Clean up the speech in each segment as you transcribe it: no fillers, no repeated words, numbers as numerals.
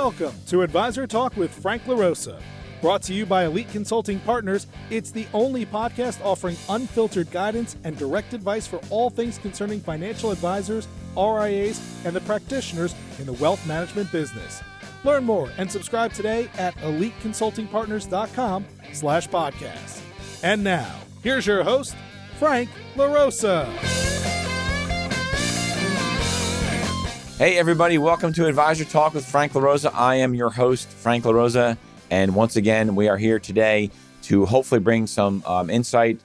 Welcome to Advisor Talk with Frank LaRosa. Brought to you by Elite Consulting Partners, it's the only podcast offering unfiltered guidance and direct advice for all things concerning financial advisors, RIAs, and the practitioners in the wealth management business. Learn more and subscribe today at eliteconsultingpartners.com/podcast. And now, here's your host, Frank LaRosa. Hey everybody, welcome to Advisor Talk with Frank LaRosa. I am your host, Frank LaRosa, and once again, we are here today to hopefully bring some insight,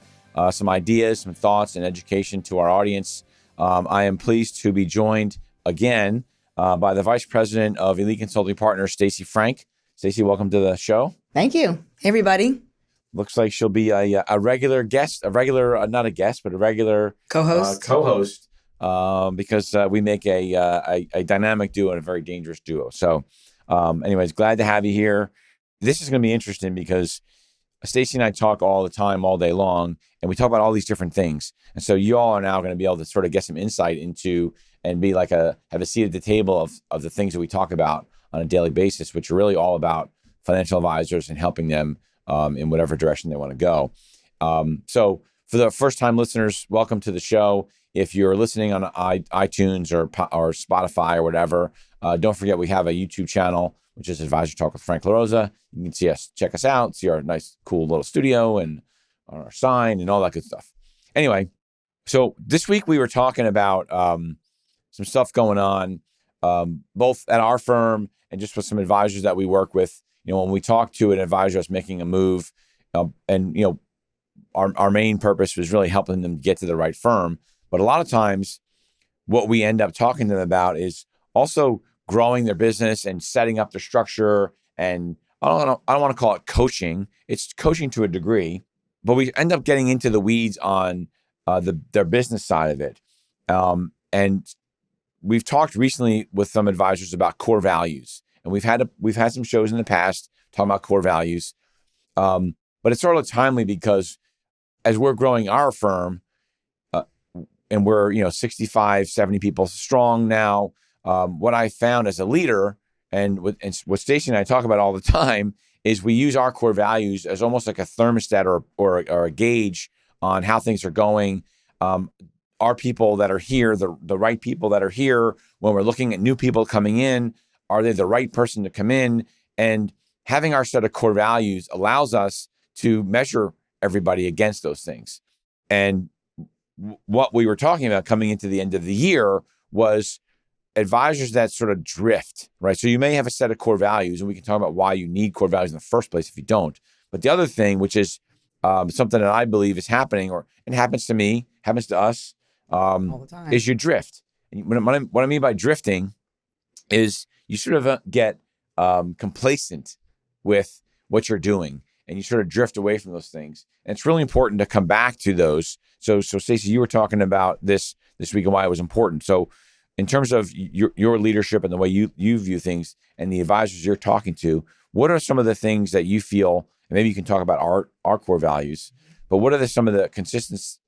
some ideas, some thoughts, and education to our audience. I am pleased to be joined again by the Vice President of Elite Consulting Partners, Stacey Frank. Stacey, welcome to the show. Thank you. Hey everybody. Looks like she'll be a regular guest, not a guest, but a regular co-host. Because we make a dynamic duo and a very dangerous duo. So anyways, glad to have you here. This is going to be interesting because Stacey and I talk all the time, all day long, and we talk about all these different things. And so you all are now going to be able to sort of get some insight into and be like have a seat at the table of the things that we talk about on a daily basis, which are really all about financial advisors and helping them in whatever direction they want to go. So for the first time listeners, welcome to the show. If you're listening on iTunes or Spotify or whatever, don't forget we have a YouTube channel, which is Advisor Talk with Frank LaRosa. You can see us, check us out, see our nice, cool little studio and our sign and all that good stuff. Anyway, so this week we were talking about some stuff going on, both at our firm and just with some advisors that we work with. You know, when we talk to an advisor that's making a move, and you know, our main purpose was really helping them get to the right firm. But a lot of times what we end up talking to them about is also growing their business and setting up their structure. And I don't want to call it coaching. It's coaching to a degree, but we end up getting into the weeds on their business side of it. And we've talked recently with some advisors about core values. And we've had some shows in the past talking about core values. But it's sort of timely because as we're growing our firm, and we're, 65, 70 people strong now. What I found as a leader and what Stacey and I talk about all the time is we use our core values as almost like a thermostat or a gauge on how things are going. Our people that are here, the right people that are here, when we're looking at new people coming in, are they the right person to come in? And having our set of core values allows us to measure everybody against those things. And what we were talking about coming into the end of the year was advisors that sort of drift, right? So you may have a set of core values, and we can talk about why you need core values in the first place if you don't. But the other thing, which is something that I believe is happening, or it happens to me, happens to us, all the time, is you drift. And what I mean by drifting is you sort of get complacent with what you're doing, and you sort of drift away from those things. And it's really important to come back to those. So Stacey, you were talking about this week and why it was important. So in terms of your leadership and the way you view things and the advisors you're talking to, what are some of the things that you feel, and maybe you can talk about our core values, but what are some of the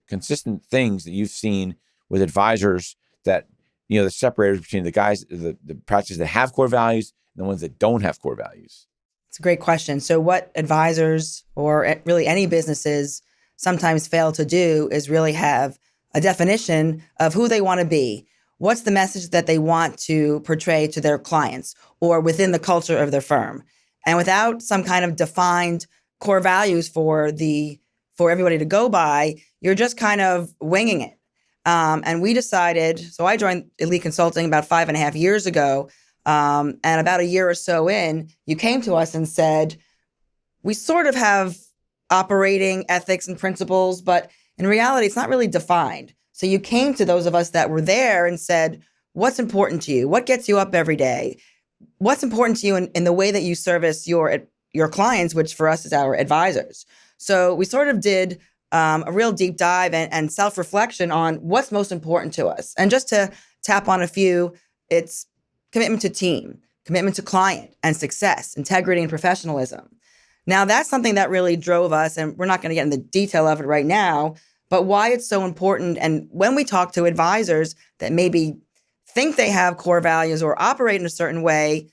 consistent things that you've seen with advisors that, the separators between the guys, the practices that have core values and the ones that don't have core values? It's a great question. So what advisors or really any businesses sometimes fail to do is really have a definition of who they want to be. What's the message that they want to portray to their clients or within the culture of their firm? And without some kind of defined core values for everybody to go by, you're just kind of winging it. And we decided, so I joined Elite Consulting about 5.5 years ago. And about a year or so in, you came to us and said, we sort of have operating ethics and principles, but in reality, it's not really defined. So you came to those of us that were there and said, what's important to you? What gets you up every day? What's important to you in the way that you service your clients, which for us is our advisors? So we sort of did a real deep dive and self-reflection on what's most important to us. And just to tap on a few, it's commitment to team, commitment to client and success, integrity and professionalism. Now, that's something that really drove us, and we're not going to get into the detail of it right now, but why it's so important. And when we talk to advisors that maybe think they have core values or operate in a certain way,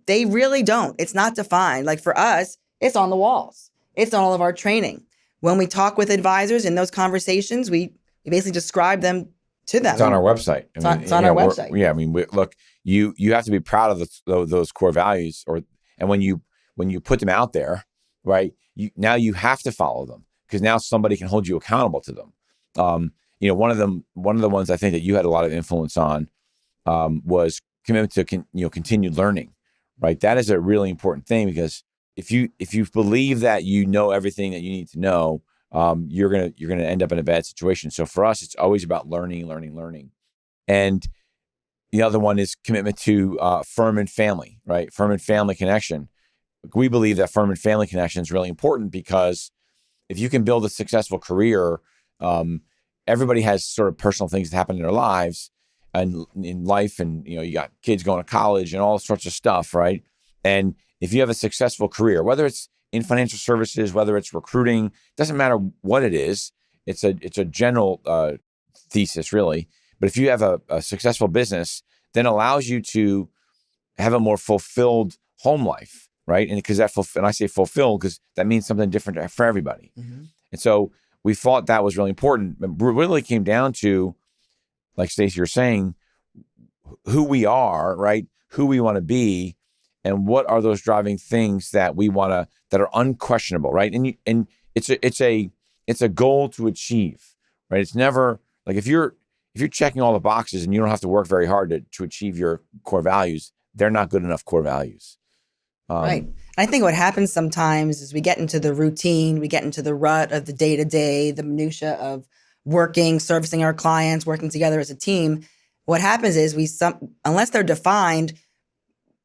they really don't. It's not defined. Like for us, it's on the walls. It's on all of our training. When we talk with advisors in those conversations, we basically describe them to them. It's on our website. It's on our website. Yeah, I mean, look, you have to be proud of those core values, and when you put them out there, right? Now you have to follow them because now somebody can hold you accountable to them. One of the ones I think that you had a lot of influence on was commitment to continued learning, right? That is a really important thing because if you believe that you know everything that you need to know, you're gonna end up in a bad situation. So for us, it's always about learning. And the other one is commitment to firm and family, right? Firm and family connection. We believe that firm and family connection is really important because if you can build a successful career, everybody has sort of personal things that happen in their lives and in life, and you got kids going to college and all sorts of stuff, right? And if you have a successful career, whether it's in financial services, whether it's recruiting, doesn't matter what it is. It's a general thesis, really. But if you have a successful business, then it allows you to have a more fulfilled home life, right? And because and I say fulfilled because that means something different for everybody. Mm-hmm. And so we thought that was really important. It really came down to, like Stacey, you're saying, who we are, right? Who we want to be, and what are those driving things that we want to, that are unquestionable, right? And it's a goal to achieve, right? It's never like if you're checking all the boxes and you don't have to work very hard to achieve your core values, they're not good enough core values. Right. I think what happens sometimes is we get into the routine, we get into the rut of the day-to-day, the minutia of working, servicing our clients, working together as a team. What happens is unless they're defined,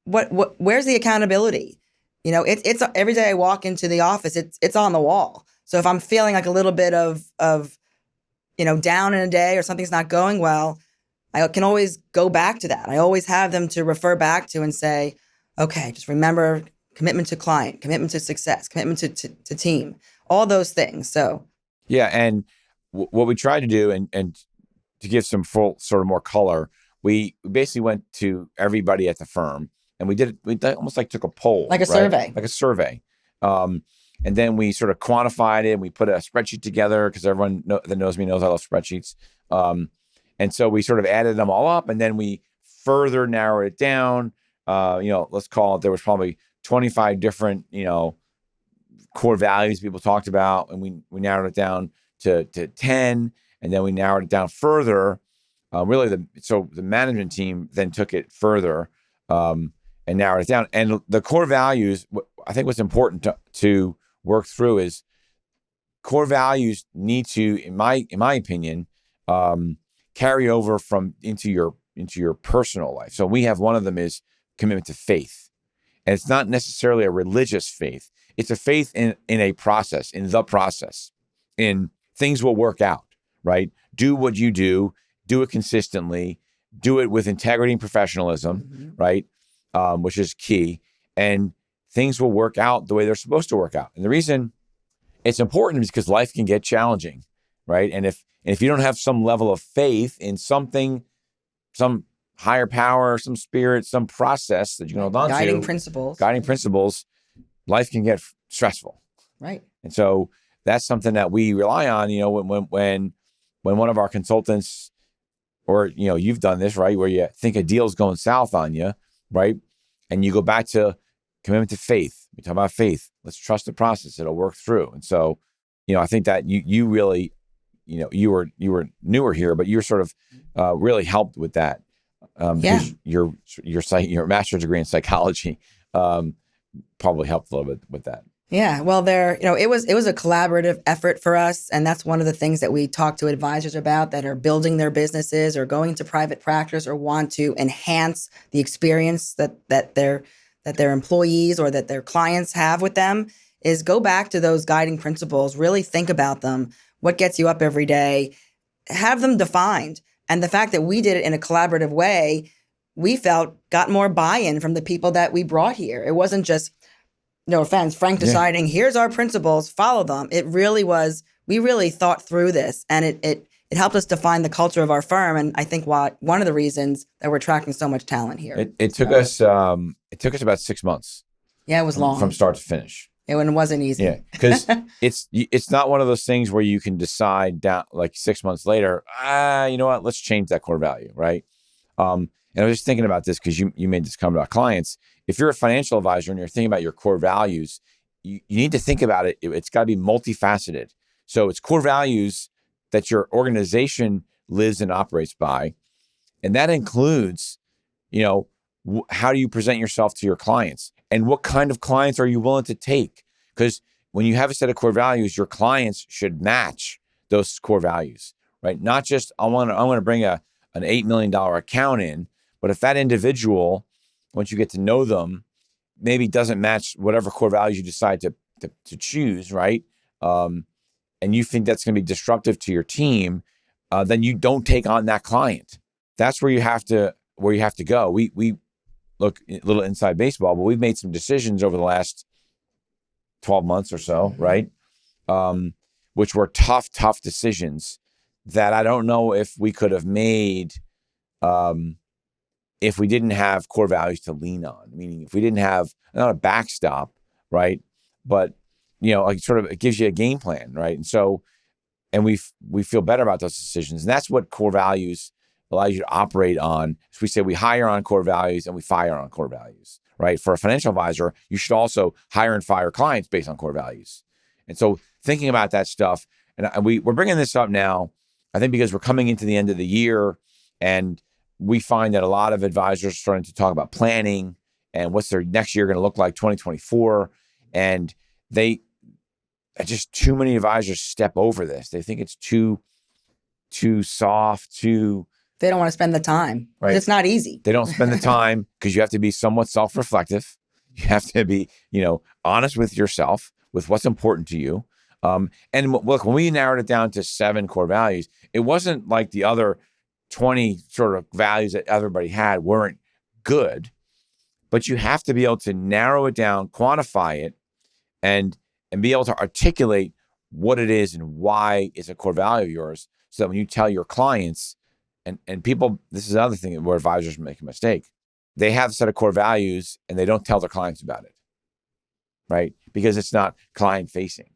where's the accountability? It's every day I walk into the office, it's on the wall. So if I'm feeling like a little bit of down in a day or something's not going well, I can always go back to that. I always have them to refer back to and say, okay, just remember commitment to client, commitment to success, commitment to team, all those things. So yeah, and what we tried to do, and to give some full sort of more color, we basically went to everybody at the firm, and we almost like took a poll, like a survey, and then we sort of quantified it. And we put a spreadsheet together because everyone that knows me knows I love spreadsheets, and so we sort of added them all up, and then we further narrowed it down. Let's call it, there was probably 25 different, core values people talked about. And we narrowed it down to 10. And then we narrowed it down further. So the management team then took it further and narrowed it down. And the core values, I think what's important to work through is core values need to, in my opinion, carry over into your personal life. So we have one of them is commitment to faith. And it's not necessarily a religious faith. It's a faith in a process, in the process, in things will work out, right? Do what you do it consistently, do it with integrity and professionalism, mm-hmm. right? Which is key. And things will work out the way they're supposed to work out. And the reason it's important is because life can get challenging, right? And if you don't have some level of faith in something, some higher power, some spirit, some process that you can hold on to. Guiding principles, life can get stressful. Right. And so that's something that we rely on, when one of our consultants, or, you've done this, right? Where you think a deal's going south on you, right? And you go back to commitment to faith. We talk about faith. Let's trust the process. It'll work through. And so, I think that you really, you were newer here, but you were sort of really helped with that. Because your master's degree in psychology probably helped a little bit with that. Yeah, well, it was a collaborative effort for us, and that's one of the things that we talk to advisors about that are building their businesses or going to private practice or want to enhance the experience that their employees or that their clients have with them. Is go back to those guiding principles, really think about them. What gets you up every day? Have them defined. And the fact that we did it in a collaborative way, we felt got more buy-in from the people that we brought here. It wasn't just, no offense, Frank deciding, here's our principles, follow them. It really was, we really thought through this, and it helped us define the culture of our firm. And I think one of the reasons that we're attracting so much talent here. It took us about 6 months. Yeah, it was long. From start to finish. It wasn't easy. Yeah, because it's not one of those things where you can decide down like 6 months later, you know what, let's change that core value, right? And I was just thinking about this because you made this comment about clients. If you're a financial advisor and you're thinking about your core values, you need to think about it. It's got to be multifaceted. So it's core values that your organization lives and operates by. And that includes, how do you present yourself to your clients? And what kind of clients are you willing to take? Because when you have a set of core values, your clients should match those core values, right? Not just, I want to bring an $8 million account in, but if that individual, once you get to know them, maybe doesn't match whatever core values you decide to choose, right? And you think that's going to be disruptive to your team, then you don't take on that client. That's where you have to go. We look a little inside baseball, but we've made some decisions over the last 12 months or so, right? Which were tough decisions that I don't know if we could have made if we didn't have core values to lean on. Meaning if we didn't have, not a backstop, right? But, it gives you a game plan, right? And so, and we feel better about those decisions. And that's what core values allows you to operate on. So we say we hire on core values and we fire on core values, right? For a financial advisor, you should also hire and fire clients based on core values. And so thinking about that stuff, and we're bringing this up now, I think because we're coming into the end of the year and we find that a lot of advisors are starting to talk about planning and what's their next year going to look like, 2024. And just too many advisors step over this. They think it's too soft, They don't want to spend the time. Right. It's not easy. They don't spend the time because you have to be somewhat self-reflective. You have to be, honest with yourself, with what's important to you. And look, when we narrowed it down to 7 core values, it wasn't like the other 20 sort of values that everybody had weren't good, but you have to be able to narrow it down, quantify it, and be able to articulate what it is and why it's a core value of yours, so that when you tell your clients and people, this is another thing where advisors make a mistake. They have a set of core values and they don't tell their clients about it, right? Because it's not client facing.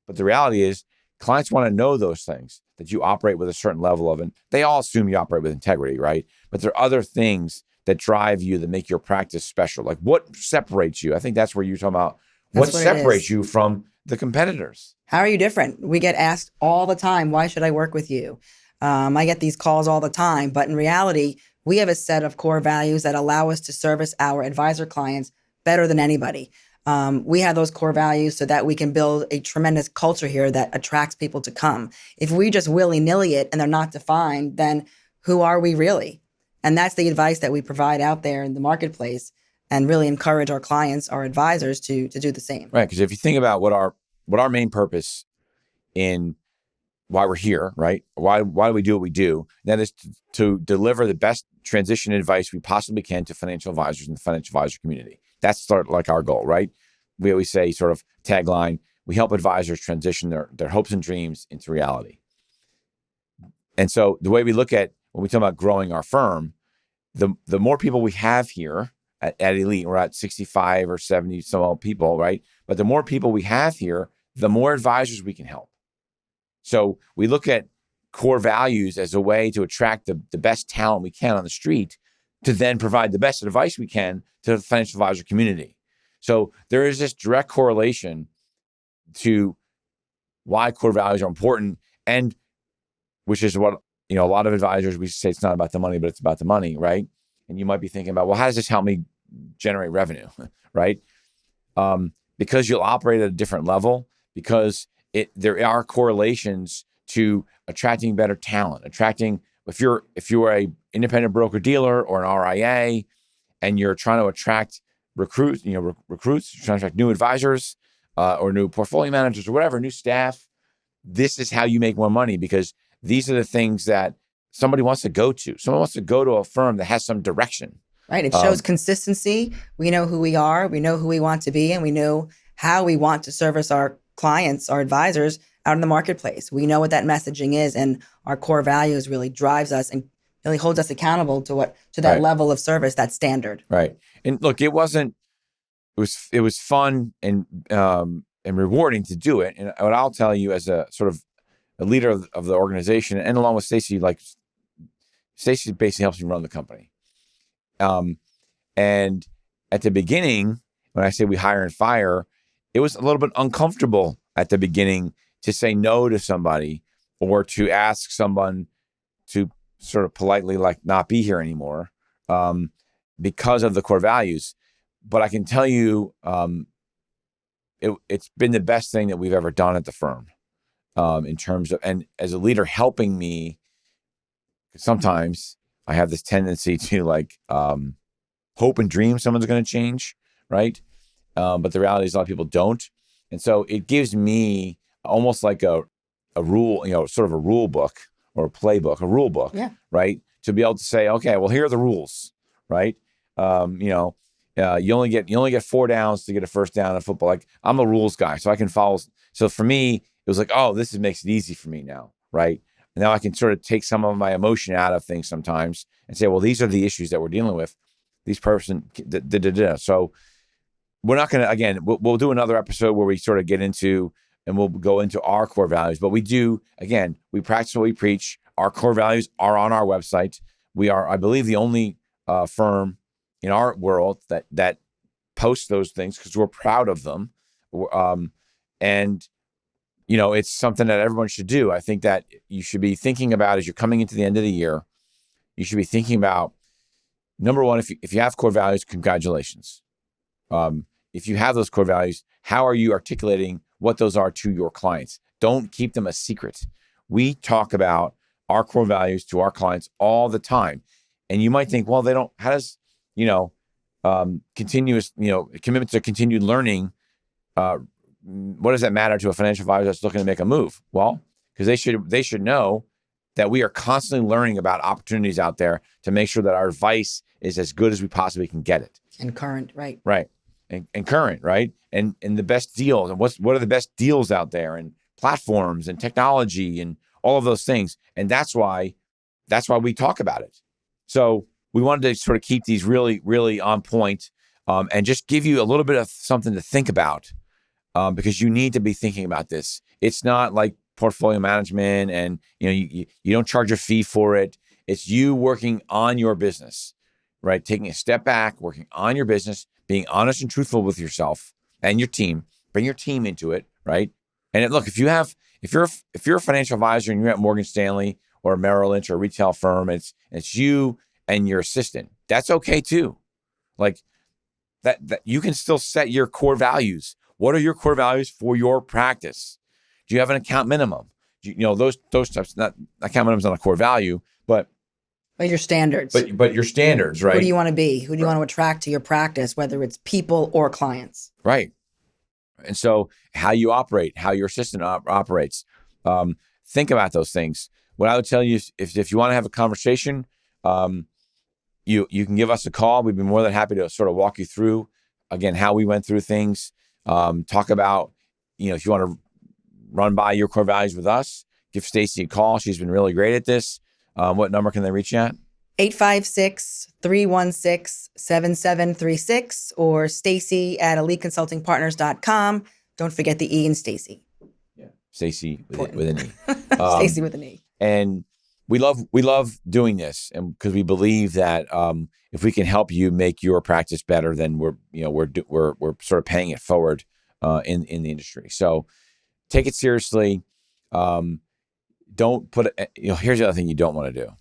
But the reality is clients want to know those things, that you operate with a certain level of, and they all assume you operate with integrity, right? But there are other things that drive you, that make your practice special. Like what separates you? I think that's where you're talking about what separates you from the competitors. How are you different? We get asked all the time, why should I work with you? I get these calls all the time, but in reality, we have a set of core values that allow us to service our advisor clients better than anybody. We have those core values so that we can build a tremendous culture here that attracts people to come. If we just willy-nilly it and they're not defined, then who are we really? And that's the advice that we provide out there in the marketplace, and really encourage our clients, our advisors to do the same. Right, because if you think about what our main purpose in why we're here, right? Why do we do what we do? That is to deliver the best transition advice we possibly can to financial advisors in the financial advisor community. That's sort of like our goal, right? We always say, sort of tagline, we help advisors transition their hopes and dreams into reality. And so the way we look at, when we talk about growing our firm, the more people we have here at Elite, we're at 65 or 70 some odd people, right? But the more people we have here, the more advisors we can help. So we look at core values as a way to attract the best talent we can on the street, to then provide the best advice we can to the financial advisor community. So there is this direct correlation to why core values are important, and which is what, a lot of advisors, we say it's not about the money, but it's about the money, right? And you might be thinking about, well, how does this help me generate revenue, right? Because you'll operate at a different level, because there are correlations to attracting better talent, if you're a independent broker dealer or an RIA and you're trying to attract recruits, you're trying to attract new advisors or new portfolio managers or whatever, new staff, this is how you make more money, because these are the things that somebody wants to go to. Someone wants to go to a firm that has some direction. Right. It shows consistency. We know who we are. We know who we want to be, and we know how we want to service our clients, our advisors, out in the marketplace. We know what that messaging is, and our core values really drives us and really holds us accountable to that level of service, that standard. Right. And look, it was fun and rewarding to do it. And what I'll tell you as a sort of a leader of the organization, and along with Stacy, like Stacy basically helps me run the company. And at the beginning, when I say we hire and fire, it was a little bit uncomfortable at the beginning to say no to somebody or to ask someone to sort of politely like not be here anymore because of the core values. But I can tell you, it's been the best thing that we've ever done at the firm in terms of, and as a leader helping me, sometimes I have this tendency to like hope and dream someone's going to change, right? But the reality is a lot of people don't. And so it gives me almost like a rule, sort of a rule book or a playbook, a rule book, right? To be able to say, okay, well, here are the rules, right? You only get 4 downs to get a first down in football. Like I'm a rules guy, so I can follow. So for me, it was like, oh, this makes it easy for me now, right? And now I can sort of take some of my emotion out of things sometimes and say, well, these are the issues that we're dealing with. These person, So we're not going to, again, we'll do another episode where we sort of get into, and we'll go into our core values. But we do, again, we practice what we preach. Our core values are on our website. We are, I believe, the only firm in our world that posts those things because we're proud of them. And, it's something that everyone should do. I think that you should be thinking about as you're coming into the end of the year, you should be thinking about, number one, if you have core values, congratulations. If you have those core values, how are you articulating what those are to your clients? Don't keep them a secret. We talk about our core values to our clients all the time. And you might think, well, they don't, how does, continuous, commitment to continued learning, what does that matter to a financial advisor that's looking to make a move? Well, because they should know that we are constantly learning about opportunities out there to make sure that our advice is as good as we possibly can get it. And current, right? Right. And current, right? And the best deals, and what are the best deals out there, and platforms and technology and all of those things. And that's why we talk about it. So we wanted to sort of keep these really, really on point, and just give you a little bit of something to think about, because you need to be thinking about this. It's not like portfolio management and, you don't charge a fee for it. It's you working on your business, right? Taking a step back, working on your business, being honest and truthful with yourself and your team. Bring your team into it, right? And look, if you're a financial advisor and you're at Morgan Stanley or Merrill Lynch or a retail firm, it's you and your assistant. That's okay too. Like that you can still set your core values. What are your core values for your practice? Do you have an account minimum? Those types. Not account minimum is not a core value, but your standards. But your standards, right? Who do you want to be? Who do you want to attract to your practice, whether it's people or clients? Right. And so how you operate, how your assistant operates, think about those things. What I would tell you is if you want to have a conversation, you can give us a call. We'd be more than happy to sort of walk you through, again, how we went through things, talk about, if you want to run by your core values with us, give Stacy a call. She's been really great at this. What number can they reach you at? 856-316-7736 or Stacy at eliteconsultingpartners.com. Don't forget the E in Stacy. Yeah, Stacy with an E. Stacy with an E. And we love doing this, and because we believe that if we can help you make your practice better, then we're sort of paying it forward in the industry. So take it seriously. Don't put it, here's the other thing you don't want to do.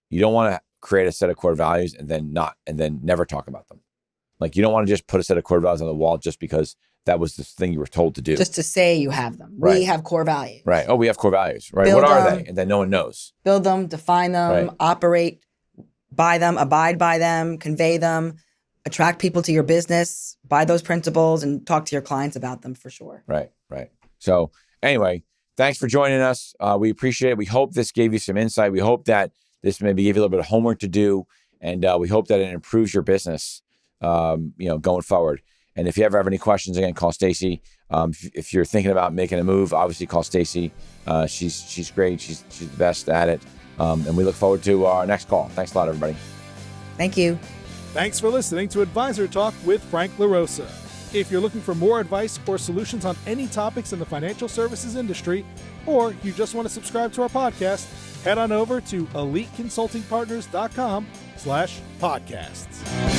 You don't want to create a set of core values and then never talk about them. Like you don't want to just put a set of core values on the wall just because that was the thing you were told to do. Just to say you have them. Right. We have core values. Right. Oh, we have core values. Right. What are they? And then no one knows. Build them, define them, operate by them, abide by them, convey them, attract people to your business by those principles, and talk to your clients about them for sure. Right. So anyway, thanks for joining us. We appreciate it. We hope this gave you some insight. We hope that this maybe gave you a little bit of homework to do, and we hope that it improves your business, going forward. And if you ever have any questions, again, call Stacy. If you're thinking about making a move, obviously call Stacy. She's great. She's the best at it. And we look forward to our next call. Thanks a lot, everybody. Thank you. Thanks for listening to Advisor Talk with Frank LaRosa. If you're looking for more advice or solutions on any topics in the financial services industry, or you just want to subscribe to our podcast, head on over to eliteconsultingpartners.com/podcasts.